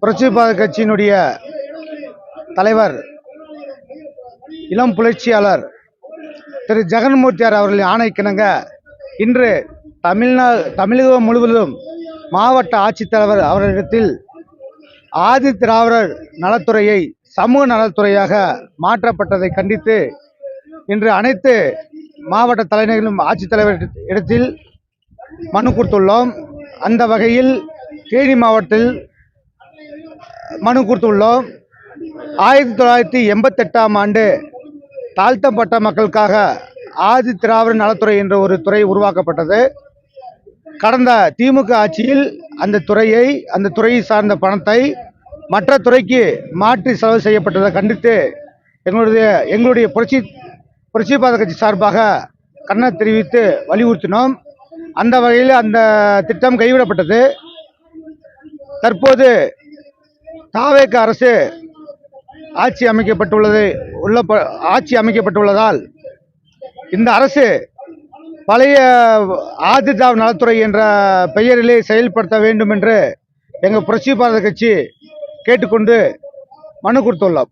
புரட்சி பாரத கட்சியினுடைய தலைவர் இளம் புரட்சியாளர் திரு ஜெகன்மூர்த்தியார் அவர்களின் ஆணைக்கிணங்க இன்று தமிழகம் முழுவதும் மாவட்ட ஆட்சித்தலைவர் அவர்களிடத்தில் ஆதி திராவிடர் நலத்துறையை சமூக நலத்துறையாக மாற்றப்பட்டதை கண்டித்து இன்று அனைத்து மாவட்ட தலைநகரிலும் ஆட்சித்தலைவர் இடத்தில் மனு கொடுத்துள்ளோம். அந்த வகையில் தேனி மாவட்டத்தில் மனு கொடுத்துள்ளோம். 1988ஆம் ஆண்டு தாழ்த்தப்பட்ட மக்களுக்காக ஆதி திராவிட நலத்துறை என்ற ஒரு துறை உருவாக்கப்பட்டது. கடந்த திமுக ஆட்சியில் அந்த துறையை சார்ந்த பணத்தை மற்ற துறைக்கு மாற்றி செலவு செய்யப்பட்டதை கண்டித்து எங்களுடைய புரட்சி பாரத கட்சி சார்பாக கண்டனம் தெரிவித்து வலியுறுத்தினோம். அந்த வகையில் அந்த திட்டம் கைவிடப்பட்டது. தற்போது தாவேக அரசு ஆட்சி அமைக்கப்பட்டுள்ளதால் இந்த அரசு பழைய ஆதி திராவிட நலத்துறை என்ற பெயரிலே செயல்படுத்த வேண்டும் என்று எங்கள் புரட்சி பாரத கட்சி கேட்டுக்கொண்டு மனு கொடுத்துள்ளோம்.